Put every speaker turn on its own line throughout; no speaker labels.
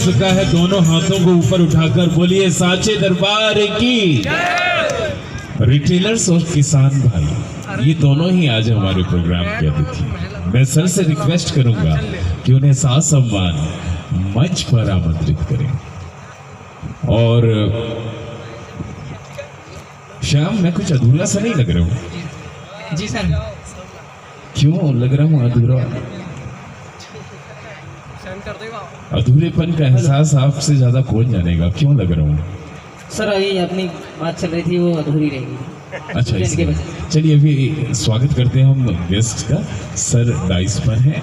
चुका है, दोनों हाथों को ऊपर उठाकर बोलिए साचे दरबार की। रिटेलर्स और किसान भाई ये दोनों ही आज हमारे प्रोग्राम के अतिथि। मैं सर से रिक्वेस्ट करूंगा कि उन्हें साथ सम्मान मंच पर आमंत्रित करें। और श्याम, मैं कुछ अधूरा सा नहीं लग रहा हूँ?
जी सर।
क्यों लग रहा हूँ अधूरा? अधूरेपन का एहसास आपसे ज्यादा कौन जानेगा, क्यों लग रहा हूँ?
सर अभी अपनी बात चल रही थी, वो अधूरी रहेगी।
अच्छा, इसलिए चलिए अभी स्वागत करते हैं हम गेस्ट का। सर डाइस पर है।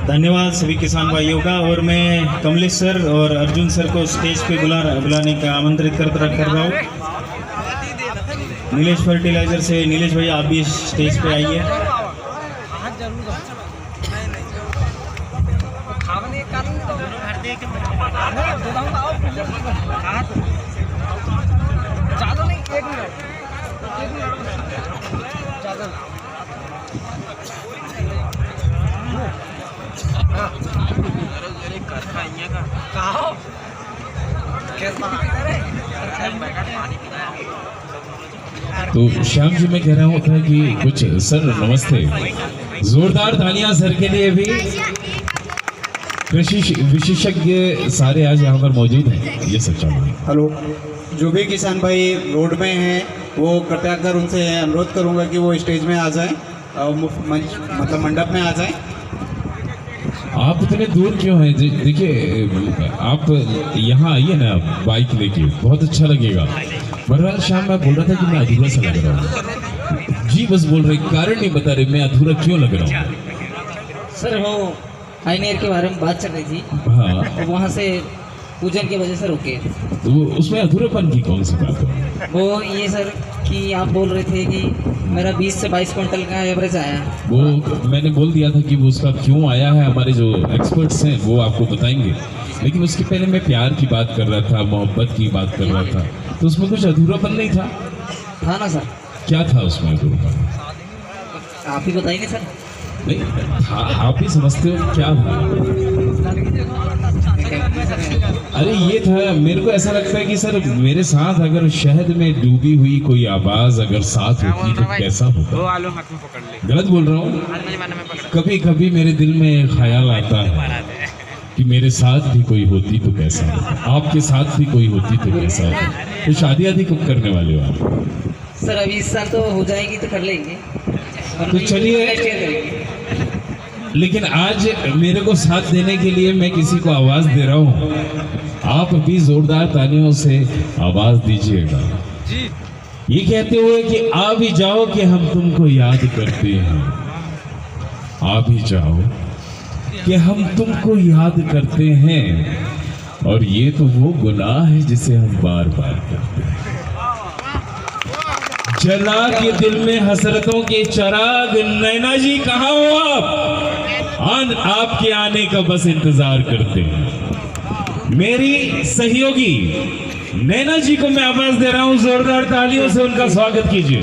धन्यवाद सभी किसान भाइयों का। और मैं कमलेश सर और अर्जुन सर को स्टेज पे बुलाने का आमंत्रित कर रहा हूँ। नीलेश फर्टिलाइजर से नीलेश भाई आप भी स्टेज पे आइए।
तो श्याम जी, मैं कह रहा हूँ था कि कुछ सर नमस्ते, जोरदार तालियां सर के लिए भी। कृषि विशेषज्ञ सारे आज यहाँ पर मौजूद हैं, ये सच्चा है।
हेलो, जो भी किसान भाई रोड में हैं वो कृपया कर उनसे अनुरोध करूंगा कि वो स्टेज में आ जाएं, मतलब मंडप में आ जाएं।
आप इतने दूर क्यों हैं? देखिए आप यहाँ आइए ना बाइक लेके, बहुत अच्छा लगेगा। बहरहाल शाम मैं बोल रहा था कि मैं अधूरा सा लग रहा हूँ। जी बस बोल रहे, कारण नहीं बता रहे मैं अधूरा क्यों लग रहा हूँ।
सर वो आइनेर के बारे में बात चल रही थी,
हाँ,
तो वहाँ से पूजन की वजह से रुके।
तो उसमें अधूरेपन की कौन सी बात है?
वो ये सर कि आप बोल रहे थे कि मेरा 20 से 22 क्विंटल का एवरेज आया।
वो मैंने बोल दिया था कि वो उसका क्यों आया है, हमारे जो एक्सपर्ट्स हैं वो आपको बताएंगे। लेकिन उसके पहले मैं प्यार की बात कर रहा था, मोहब्बत की बात कर रहा था, तो उसमें कुछ अधूरापन नहीं था?
था ना सर?
क्या था उसमें अधूरापन?
आप ही बताइए सर।
नहीं था, आप ही समझते हो क्या था। अरे ये था, मेरे को ऐसा लगता है कि सर मेरे साथ अगर शहद में डूबी हुई कोई आवाज अगर साथ होती तो कैसा होता। गलत बोल रहा हूँ? कभी कभी मेरे दिल में ख्याल आता है कि मेरे साथ भी कोई होती तो कैसा होता, आपके साथ भी कोई होती तो कैसा होता। तो शादी आदि कब करने वाले हो आप?
सर अभी इस साल तो हो जाएगी तो कर लेंगे।
तो चलिए, लेकिन आज मेरे को साथ देने के लिए मैं किसी को आवाज दे रहा हूँ। आप भी जोरदार तालियों से आवाज दीजिएगा, ये कहते हुए कि आ भी जाओ कि हम तुमको याद करते हैं। आ भी जाओ कि हम तुमको याद करते हैं, और ये तो वो गुनाह है जिसे हम बार बार करते हैं। जला के दिल में हसरतों के चराग, नैना जी कहाँ हो आप? आपके आने का बस इंतजार करते हैं। मेरी सहयोगी नैना जी को मैं आवाज दे रहा हूं, जोरदार तालियों से उनका स्वागत कीजिए।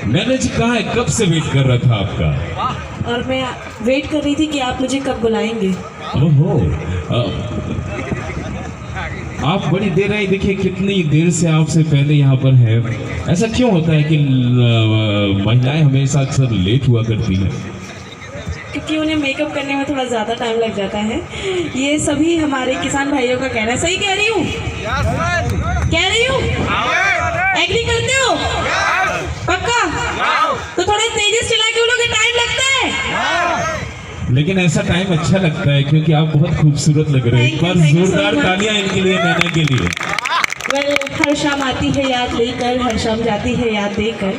नैना जी कहाँ है? कब से वेट कर रहा था आपका।
और मैं वेट कर रही थी कि आप मुझे कब बुलाएंगे।
ओहो, आप बड़ी देर आई, देखिए कितनी देर से आपसे पहले यहाँ पर है। ऐसा क्यों होता है कि महिलाएं हमेशा अक्सर लेट हुआ करती हैं?
क्योंकि उन्हें मेकअप करने में थोड़ा ज़्यादा टाइम लग जाता है। ये सभी हमारे किसान भाइयों का कहना है। सही कह रही हूँ? कह रही हूँ? एग्री करते हो? पक्का? तो थोड़ा तेजी से चला के उन लोगों का टाइम लगता है।
लेकिन ऐसा टाइम अच्छा लगता है क्योंकि आप बहुत खूबसूरत लग रहे हैं। एक बार जोरदार तालियां इनके लिए, नैना के लिए।
वेल हर शाम आती है याद लेकर, हर शाम जाती है याद देकर,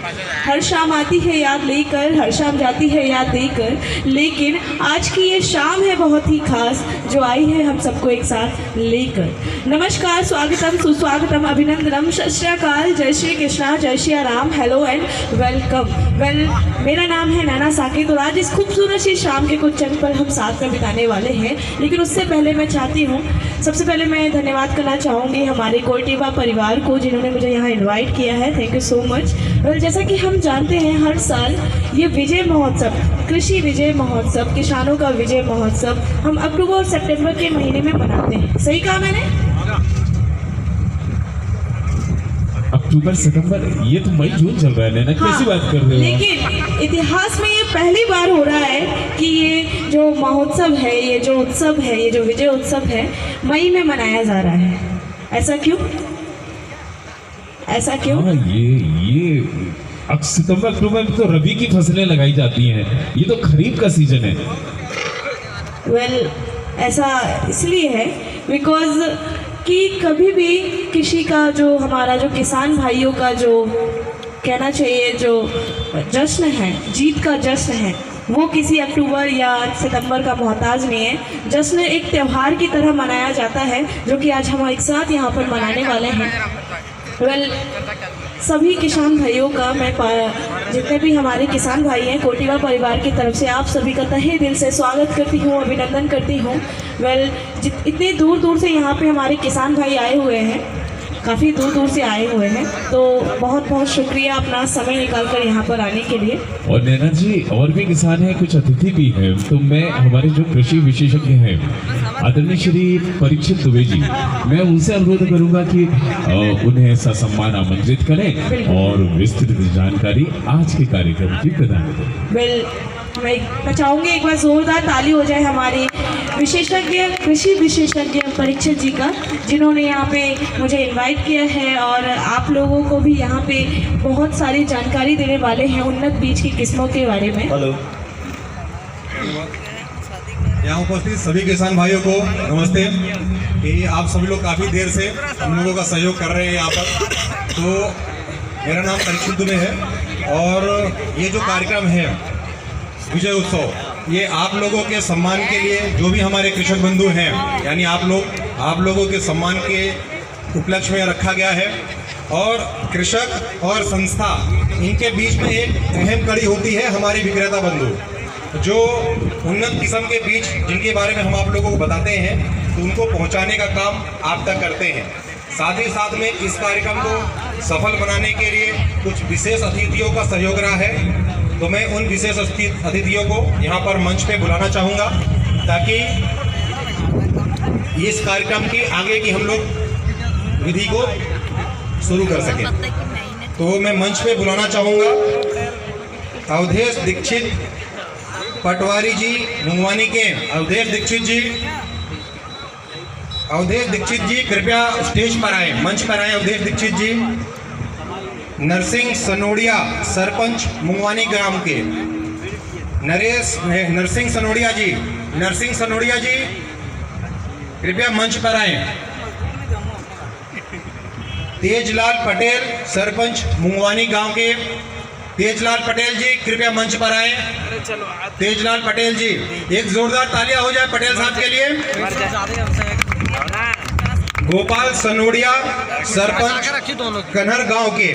हर शाम आती है याद लेकर, हर शाम जाती है याद देकर, लेकिन आज की ये शाम है बहुत ही खास जो आई है हम सबको एक साथ लेकर। नमस्कार, स्वागतम, सुस्वागतम, अभिनंदनम, सत श्री अकाल, जय श्री कृष्णा, जय Shri Ram, hello and welcome. मेरा नाम है नैना साकेत और आज इस खूबसूरत सी शाम के कुछ चंद पल हम साथ में बिताने वाले हैं। लेकिन उससे पहले मैं चाहती हूँ, सबसे पहले मैं धन्यवाद करना चाहूँगी हमारे कोयटेवा परिवार को जिन्होंने मुझे यहाँ इनवाइट किया है। Thank you so much. जैसा कि हम जानते हैं हर साल ये विजय महोत्सव, कृषि विजय महोत्सव, किसानों का विजय महोत्सव हम अक्टूबर और सितंबर के महीने में मनाते हैं। सही कहा मैंने?
अक्टूबर सितंबर, ये तो मई जून चल रहा है नैना, कैसी बात कर रहे हो?
लेकिन इतिहास में ये पहली बार हो रहा है कि ये जो महोत्सव है, ये जो उत्सव है, ये जो विजय उत्सव है मई में मनाया जा रहा है। ऐसा क्यों? ऐसा क्यों?
हाँ, ये सितंबर अक्टूबर में तो रबी की फसलें लगाई जाती हैं, ये तो खरीफ का सीजन है।
ऐसा इसलिए है बिकॉज कि कभी भी किसी का जो हमारा जो किसान भाइयों का जो कहना चाहिए जो जश्न है, जीत का जश्न है, वो किसी अक्टूबर या सितंबर का मोहताज नहीं है। जश्न एक त्यौहार की तरह मनाया जाता है जो कि आज हम एक साथ यहाँ पर मनाने वाले हैं। सभी किसान भाइयों का मैं जितने भी हमारे किसान भाई हैं कोयटेवा परिवार की तरफ से आप सभी का तहे दिल से स्वागत करती हूँ, अभिनंदन करती हूँ। इतने दूर दूर से यहाँ पे हमारे किसान भाई आए हुए हैं, काफ़ी दूर दूर से आए हुए हैं, तो बहुत बहुत शुक्रिया अपना समय निकाल कर यहाँ पर आने के लिए।
और नैना जी, और भी किसान हैं, कुछ अतिथि भी हैं, तो मैं हमारे जो कृषि विशेषज्ञ हैं आदरणीय श्री परीक्षित दुबे जी, मैं उनसे अनुरोध करूंगा कि उन्हें ऐसा सम्मान आमंत्रित करें और विस्तृत जानकारी आज के कार्यक्रम की प्रदान करें।
मैं चाहूँगी एक बार जोरदार ताली हो जाए हमारे विशेषज्ञ, कृषि विशेषज्ञ परीक्षित जी का, जिन्होंने यहाँ पे मुझे इनवाइट किया है और आप लोगों को भी यहाँ पे बहुत सारी जानकारी देने वाले हैं उन्नत बीज की किस्मों के बारे में।
हेलो, यहाँ उपस्थित सभी किसान भाइयों को नमस्ते। कि आप सभी लोग काफ़ी देर से हम लोगों का सहयोग कर रहे हैं यहाँ पर। तो मेरा नाम परीक्षित दुबे है और ये जो कार्यक्रम है विजय उत्सव, ये आप लोगों के सम्मान के लिए जो भी हमारे कृषक बंधु हैं, यानी आप लोगों के सम्मान के उपलक्ष्य में रखा गया है। और कृषक और संस्था, इनके बीच में एक अहम कड़ी होती है हमारे विक्रेता बंधु, जो उन्नत किस्म के बीज जिनके बारे में हम आप लोगों को बताते हैं, तो उनको पहुंचाने का काम आप तक करते हैं। साथ ही साथ में इस कार्यक्रम को सफल बनाने के लिए कुछ विशेष अतिथियों का सहयोग रहा है। तो मैं उन विशेष अतिथियों को यहाँ पर मंच पे बुलाना चाहूँगा ताकि इस कार्यक्रम की आगे की हम लोग विधि को शुरू कर सकें। तो मैं मंच पे बुलाना चाहूँगा अवधेश दीक्षित पटवारी जी, मुंगवानी के अवधेश दीक्षित जी कृपया स्टेज पर आए, मंच पर आए अवधेश दीक्षित जी। नरसिंह सनोडिया, सरपंच मुंगवानी ग्राम के, नरसिंह सनोडिया जी कृपया मंच पर आए। तेजलाल पटेल, सरपंच मुंगवानी गांव के, तेजलाल पटेल जी कृपया मंच पर आए। तेजलाल पटेल जी, एक जोरदार तालियां हो जाए पटेल साहब के लिए। गोपाल सनोडिया, सरपंच कन्हर गांव के,